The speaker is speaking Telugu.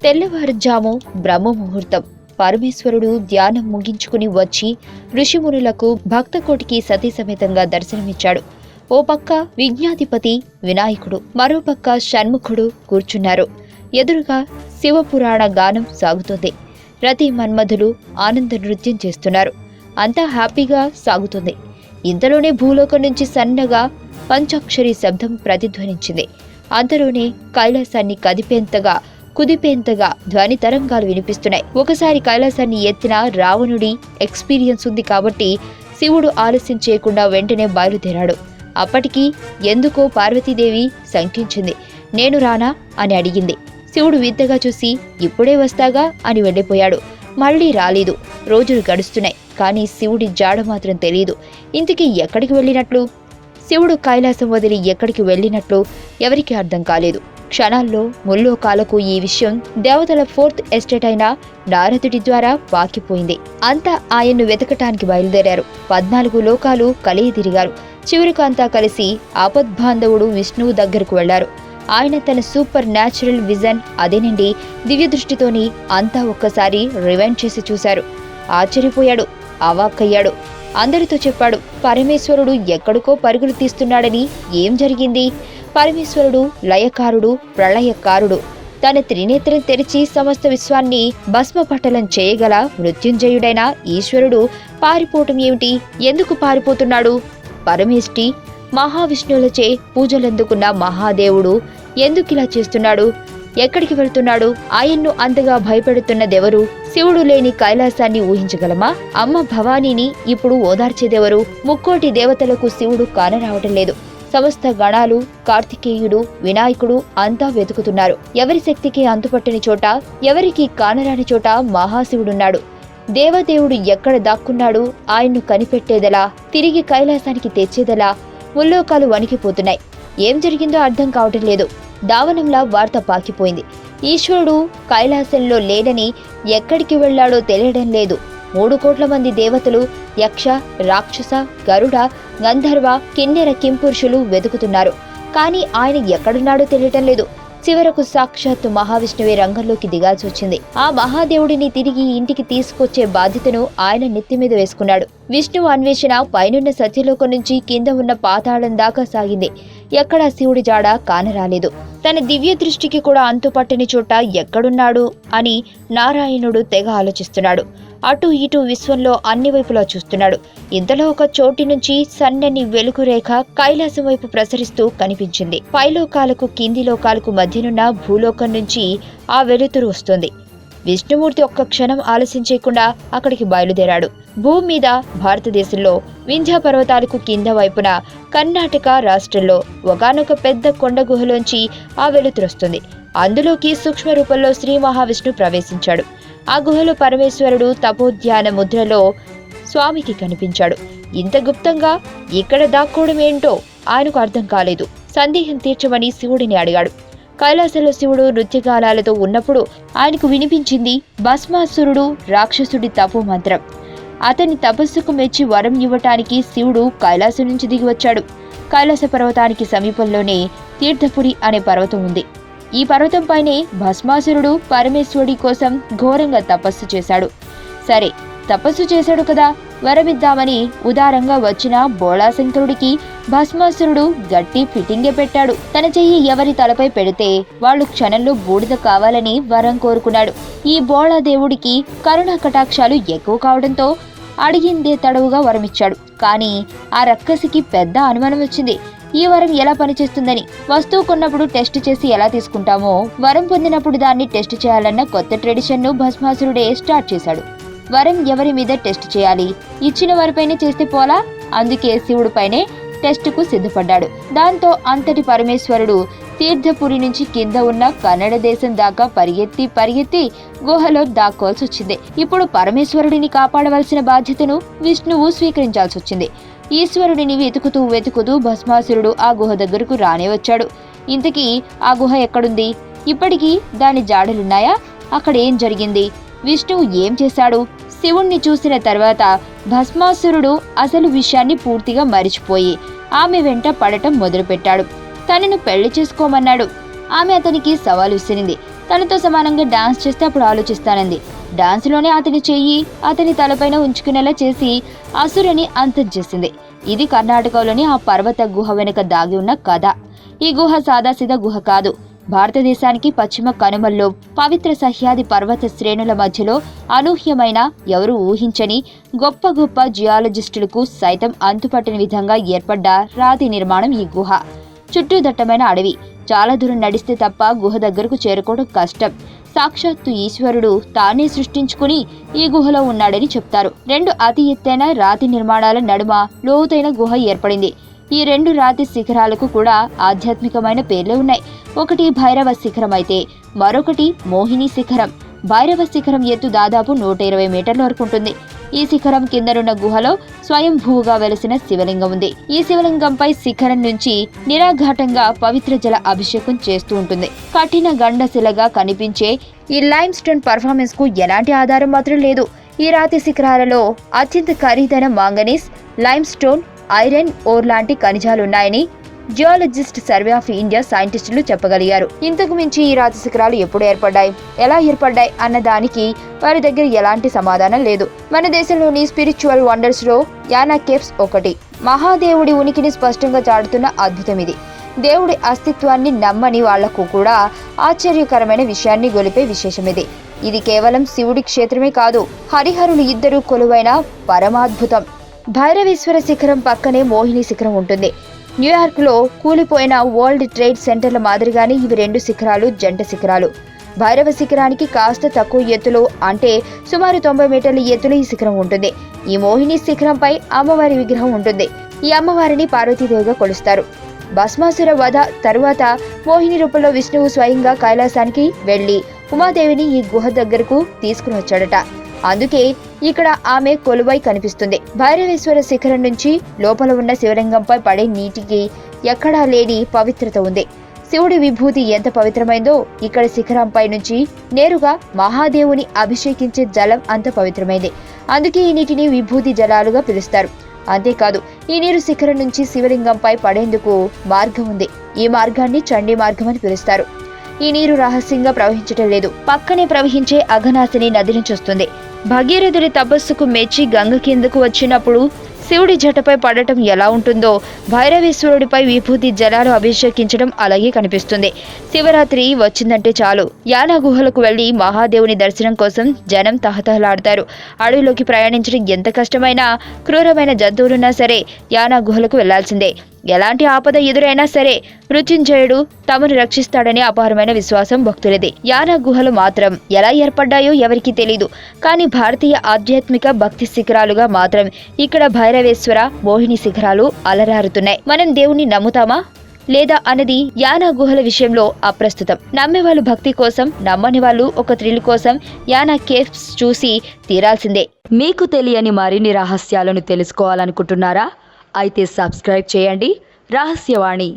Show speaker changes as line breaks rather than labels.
తెల్లవారుజాము బ్రహ్మముహూర్తం. పరమేశ్వరుడు ధ్యానం ముగించుకుని వచ్చి ఋషిమునులకు భక్తకోటికి సతీసమేతంగా దర్శనమిచ్చాడు. ఓ పక్క విజ్ఞాధిపతి వినాయకుడు, మరోపక్క షణ్ముఖుడు కూర్చున్నారు. ఎదురుగా శివపురాణ గానం సాగుతుంది. రతి మన్మధులు ఆనంద నృత్యం చేస్తున్నారు. అంతా హ్యాపీగా సాగుతుంది. ఇంతలోనే భూలోకం నుంచి సన్నగా పంచాక్షరి శబ్దం ప్రతిధ్వనించింది. అంతలోనే కైలాసాన్ని కుదిపేంతగా ధ్వని తరంగాలు వినిపిస్తున్నాయి. ఒకసారి కైలాసాన్ని ఎత్తిన రావణుడి ఎక్స్పీరియన్స్ ఉంది కాబట్టి శివుడు ఆలస్యం చేయకుండా వెంటనే బయలుదేరాడు. అప్పటికి ఎందుకో పార్వతీదేవి శంకించింది. నేను రానా అని అడిగింది. శివుడు వింతగా చూసి ఇప్పుడే వస్తాగా అని వెళ్ళిపోయాడు. మళ్లీ రాలేదు. రోజులు గడుస్తున్నాయి. కానీ శివుడి జాడ మాత్రం తెలియదు. ఇంతకీ ఎక్కడికి వెళ్ళినట్లు? శివుడు కైలాసం వదిలి ఎక్కడికి వెళ్ళినట్లు ఎవరికీ అర్థం కాలేదు. క్షణాల్లో ముల్లోకాలకు ఈ విషయం దేవతల 4th ఎస్టేట్ అయిన నారదుడి ద్వారా పాకిపోయింది. అంతా ఆయన్ను వెతకటానికి బయలుదేరారు. 14 లోకాలు కలిగి తిరిగారు. చివరికి అంతా కలిసి ఆపద్బాంధవుడు విష్ణువు దగ్గరకు వెళ్లారు. ఆయన తన సూపర్ న్యాచురల్ విజన్ అదేనండి దివ్య దృష్టితోని అంతా ఒక్కసారి రివైండ్ చేసి చూశారు. ఆశ్చర్యపోయాడు, అవాక్కయ్యాడు. అందరితో చెప్పాడు, పరమేశ్వరుడు ఎక్కడికో పరుగులు తీస్తున్నాడని. ఏం జరిగింది? పరమేశ్వరుడు లయకారుడు, ప్రళయకారుడు. తన త్రినేత్రం తెరిచి సమస్త విశ్వాన్ని భస్మపటలం చేయగల మృత్యుంజయుడైన ఈశ్వరుడు పారిపోవటం ఏమిటి? ఎందుకు పారిపోతున్నాడు? పరమేష్టి మహావిష్ణువులచే పూజలందుకున్న మహాదేవుడు ఎందుకిలా చేస్తున్నాడు? ఎక్కడికి వెళ్తున్నాడు? ఆయన్ను అంతగా భయపెడుతున్నదెవరు? శివుడు లేని కైలాసాన్ని ఊహించగలమా? అమ్మ భవానీని ఇప్పుడు ఓదార్చేదెవరు? ముక్కోటి దేవతలకు శివుడు కానరావటం లేదు. సమస్త గణాలు, కార్తికేయుడు, వినాయకుడు అంతా వెతుకుతున్నారు. ఎవరి శక్తికి అంతుపట్టని చోట, ఎవరికి కానరాని చోట మహాశివుడున్నాడు. దేవదేవుడు ఎక్కడ దాక్కున్నాడు? ఆయన్ను కనిపెట్టేదెలా? తిరిగి కైలాసానికి తెచ్చేదెలా? ముల్లోకాలు వణికిపోతున్నాయి. ఏం జరిగిందో అర్థం కావటం లేదు. దావనంలా వార్త పాకిపోయింది. ఈశ్వరుడు కైలాసంలో లేడని, ఎక్కడికి వెళ్లాడో తెలియడం లేదు. 3 కోట్ల మంది దేవతలు, యక్ష, రాక్షస, గరుడ, గంధర్వ, కిన్నెర కింపురుషులు వెతుకుతున్నారు. కానీ ఆయన ఎక్కడున్నాడో తెలియటం లేదు. చివరకు సాక్షాత్తు మహావిష్ణువే రంగంలోకి దిగాల్సి వచ్చింది. ఆ మహాదేవుడిని తిరిగి ఇంటికి తీసుకొచ్చే బాధ్యతను ఆయన నెత్తి మీద వేసుకున్నాడు. విష్ణువు అన్వేషణ పైనున్న సత్యలోకం నుంచి కింద ఉన్న పాతాళం దాకా సాగింది. ఎక్కడా శివుడి జాడ కానరాలేదు. తన దివ్య దృష్టికి కూడా అంతుపట్టని చోట ఎక్కడున్నాడు అని నారాయణుడు తెగ ఆలోచిస్తున్నాడు. అటు ఇటు విశ్వంలో అన్ని వైపులా చూస్తున్నాడు. ఇంతలో ఒక చోటి నుంచి సన్నని వెలుగురేఖ కైలాసం వైపు ప్రసరిస్తూ కనిపించింది. పైలోకాలకు కింది లోకాలకు మధ్యనున్న భూలోకం నుంచి ఆ వెలుతురు వస్తుంది. విష్ణుమూర్తి ఒక్క క్షణం ఆలస్యం చేయకుండా అక్కడికి బయలుదేరాడు. భూమి మీద భారతదేశంలో వింధ్య పర్వతాలకు కింద వైపున కర్ణాటక రాష్ట్రంలో ఒకానొక పెద్ద కొండ గుహలోంచి ఆ వెలుతురొస్తుంది. అందులోకి సూక్ష్మ రూపంలో శ్రీ మహావిష్ణు ప్రవేశించాడు. ఆ గుహలో పరమేశ్వరుడు తపోధ్యాన ముద్రలో స్వామికి కనిపించాడు. ఇంత గుప్తంగా ఇక్కడ దాక్కోవడం ఏంటో ఆయనకు అర్థం కాలేదు. సందేహం తీర్చమని శివుడిని అడిగాడు. కైలాసంలో శివుడు నృత్యగానాలతో ఉన్నప్పుడు ఆయనకు వినిపించింది భస్మాసురుడు రాక్షసుడి తపో మంత్రం. అతని తపస్సుకు మెచ్చి వరం ఇవ్వటానికి శివుడు కైలాసం నుంచి దిగి వచ్చాడు. కైలాస పర్వతానికి సమీపంలోనే తీర్థపురి అనే పర్వతం ఉంది. ఈ పర్వతంపైనే భస్మాసురుడు పరమేశ్వరుడి కోసం ఘోరంగా తపస్సు చేశాడు. సరే, తపస్సు చేశాడు కదా, వరమిద్దామని ఉదారంగా వచ్చిన బోళాశంకరుడికి భస్మాసురుడు గట్టి ఫిట్టింగే పెట్టాడు. తన చెయ్యి ఎవరి తలపై పెడితే వాళ్ళు క్షణంలో బూడిద కావాలని వరం కోరుకున్నాడు. ఈ బోళాదేవుడికి కరుణా కటాక్షాలు ఎక్కువ కావడంతో అడిగిందే తడవుగా వరమిచ్చాడు. కానీ ఆ రక్కసికి పెద్ద అనుమానం వచ్చింది. ఈ వరం ఎలా పనిచేస్తుందని. వస్తువు కొన్నప్పుడు టెస్ట్ చేసి ఎలా తీసుకుంటామో, వరం పొందినప్పుడు దాన్ని టెస్ట్ చేయాలన్న కొత్త ట్రెడిషన్ను భస్మాసురుడే స్టార్ట్ చేశాడు. వరం ఎవరి మీద టెస్ట్ చేయాలి? ఇచ్చిన వారిపైనే చేస్తే పోలా? అందుకే శివుడి పైనే టెస్టుకు సిద్ధపడ్డాడు. దాంతో పరమేశ్వరుడు తీర్థపురి నుంచి కింద ఉన్న కన్నడ దేశం దాకా పరిగెత్తి గుహలో దాక్కోవాల్సి వచ్చింది. ఇప్పుడు పరమేశ్వరుడిని కాపాడవలసిన బాధ్యతను విష్ణువు స్వీకరించాల్సి వచ్చింది. ఈశ్వరుడిని వెతుకుతూ భస్మాసురుడు ఆ గుహ దగ్గరకు రానే వచ్చాడు. ఇంతకీ ఆ గుహ ఎక్కడుంది? ఇప్పటికీ దాని జాడలున్నాయా? అక్కడ ఏం జరిగింది? విష్ణువు ఏం చేశాడు? శివుణ్ణి చూసిన తర్వాత భస్మాసురుడు అసలు విషయాన్ని పూర్తిగా మరిచిపోయి ఆమె వెంట పడటం మొదలుపెట్టాడు. తనను పెళ్లి చేసుకోమన్నాడు. ఆమె అతనికి సవాలు విసిరింది. తనతో సమానంగా డాన్స్ చేస్తే అప్పుడు ఆలోచిస్తానంది. డాన్స్లోనే అతని చెయ్యి అతని తలపైన ఉంచుకునేలా చేసి అసురుని అంతం చేసింది. ఇది కర్ణాటకలోని ఆ పర్వత గుహ వెనుక దాగి ఉన్న కథ. ఈ గుహ సాదాసీదా గుహ కాదు. భారతదేశానికి పశ్చిమ కనుమల్లో పవిత్ర సహ్యాది పర్వత శ్రేణుల మధ్యలో అనూహ్యమైన, ఎవరూ ఊహించని గొప్ప గొప్ప జియాలజిస్టులకు సైతం అంతుపట్టని విధంగా ఏర్పడ్డ రాతి నిర్మాణం ఈ గుహ. చుట్టూ దట్టమైన అడవి. చాలా దూరం నడిస్తే తప్ప గుహ దగ్గరకు చేరుకోవడం కష్టం. సాక్షాత్తు ఈశ్వరుడు తానే సృష్టించుకుని ఈ గుహలో ఉన్నాడని చెప్తారు. 2 అతి ఎత్తైన రాతి నిర్మాణాల నడుమ లోతైన గుహ ఏర్పడింది. ఈ 2 రాతి శిఖరాలకు కూడా ఆధ్యాత్మికమైన పేర్లే ఉన్నాయి. ఒకటి భైరవ శిఖరం అయితే మరొకటి మోహిని శిఖరం. భైరవ శిఖరం ఎత్తు దాదాపు 120 మీటర్ల వరకు ఉంటుంది. ఈ శిఖరం కిందనున్న గుహలో స్వయంభూగా వెలసిన శివలింగం ఉంది. ఈ శివలింగంపై శిఖరం నుంచి నిరాఘాటంగా పవిత్ర జల అభిషేకం చేస్తూ ఉంటుంది. కఠిన గండశిలగా కనిపించే ఈ లైమ్ స్టోన్ పర్ఫార్మెన్స్ కు ఎలాంటి ఆధారం మాత్రం లేదు. ఈ రాతి శిఖరాలలో అత్యంత ఖరీదైన manganese, lime stone, iron ore లాంటి ఖనిజాలున్నాయని జియాలజిస్ట్ సర్వే ఆఫ్ ఇండియా సైంటిస్టులు చెప్పగలిగారు. ఇంతకు మించి ఈ రాతి శిఖరాలు ఎప్పుడు ఏర్పడ్డాయి, ఎలా ఏర్పడ్డాయి అన్న దానికి వారి దగ్గర ఎలాంటి సమాధానం లేదు. మన దేశంలోని స్పిరిచువల్ వండర్స్ లో యానా కేవ్స్ ఒకటి. మహాదేవుడి ఉనికిని స్పష్టంగా చాటుతున్న అద్భుతం ఇది. దేవుడి అస్తిత్వాన్ని నమ్మని వాళ్లకు కూడా ఆశ్చర్యకరమైన విషయాన్ని గొలిపే విశేషం ఇది. ఇది కేవలం శివుడి క్షేత్రమే కాదు, హరిహరులు ఇద్దరు కొలువైన పరమాద్భుతం. భైరవేశ్వర శిఖరం పక్కనే మోహిని శిఖరం ఉంటుంది. న్యూయార్క్ లో కూలిపోయిన వరల్డ్ ట్రేడ్ సెంటర్ల మాదిరిగానే ఇవి 2 శిఖరాలు జంట శిఖరాలు. భైరవ శిఖరానికి కాస్త తక్కువ ఎత్తులో, అంటే సుమారు 90 మీటర్ల ఎత్తులో ఈ శిఖరం ఉంటుంది. ఈ మోహిని శిఖరంపై అమ్మవారి విగ్రహం ఉంటుంది. ఈ అమ్మవారిని పార్వతీదేవిగా కొలుస్తారు. భస్మాసుర వధ తరువాత మోహిని రూపంలో విష్ణువు స్వయంగా కైలాసానికి వెళ్లి ఉమాదేవిని ఈ గుహ దగ్గరకు తీసుకుని వచ్చాడట. అందుకే ఇక్కడ ఆమె కొలువై కనిపిస్తుంది. భైరవేశ్వర శిఖరం నుంచి లోపల ఉన్న శివలింగంపై పడే నీటికి ఎక్కడా లేని పవిత్రత ఉంది. శివుడి విభూతి ఎంత పవిత్రమైందో ఇక్కడ శిఖరంపై నుంచి నేరుగా మహాదేవుని అభిషేకించే జలం అంత పవిత్రమైంది. అందుకే ఈ నీటిని విభూతి జలాలుగా పిలుస్తారు. అంతేకాదు, ఈ నీరు శిఖరం నుంచి శివలింగంపై పడేందుకు మార్గం ఉంది. ఈ మార్గాన్ని చండీ మార్గం అని పిలుస్తారు. ఈ నీరు రహస్యంగా ప్రవహించటం లేదు, పక్కనే ప్రవహించే అఘనాశిని నది నుంచి వస్తుంది. భగీరథుడి తపస్సుకు మెచ్చి గంగ కిందకు వచ్చినప్పుడు శివుడి జటపై పడటం ఎలా ఉంటుందో భైరవేశ్వరుడిపై విభూతి జలాలు అభిషేకించడం అలాగే కనిపిస్తుంది. శివరాత్రి వచ్చిందంటే చాలు యానా గుహలకు వెళ్లి మహాదేవుని దర్శనం కోసం జనం తహతహలాడతారు. అడవిలోకి ప్రయాణించడం ఎంత కష్టమైనా, క్రూరమైన జంతువులున్నా సరే యానా గుహలకు వెళ్లాల్సిందే. ఎలాంటి ఆపద ఎదురైనా సరే మృత్యుంజయుడు తమను రక్షిస్తాడనే అపారమైన విశ్వాసం భక్తులది. యానా గుహలు మాత్రం ఎలా ఏర్పడ్డాయో ఎవరికీ తెలీదు. కానీ భారతీయ ఆధ్యాత్మిక భక్తి శిఖరాలుగా మాత్రం ఇక్కడ భైరవేశ్వర, మోహిని శిఖరాలు అలరారుతున్నాయి. మనం దేవుణ్ణి నమ్ముతామా లేదా అన్నది యానా గుహల విషయంలో అప్రస్తుతం. నమ్మేవాళ్ళు భక్తి కోసం, నమ్మని వాళ్ళు ఒక థ్రిల్ కోసం యానా కేవ్స్ చూసి తీరాల్సిందే.
మీకు తెలియని మరిన్ని రహస్యాలను తెలుసుకోవాలనుకుంటున్నారా? అయితే సబ్స్క్రైబ్ చేయండి రహస్యవాణి.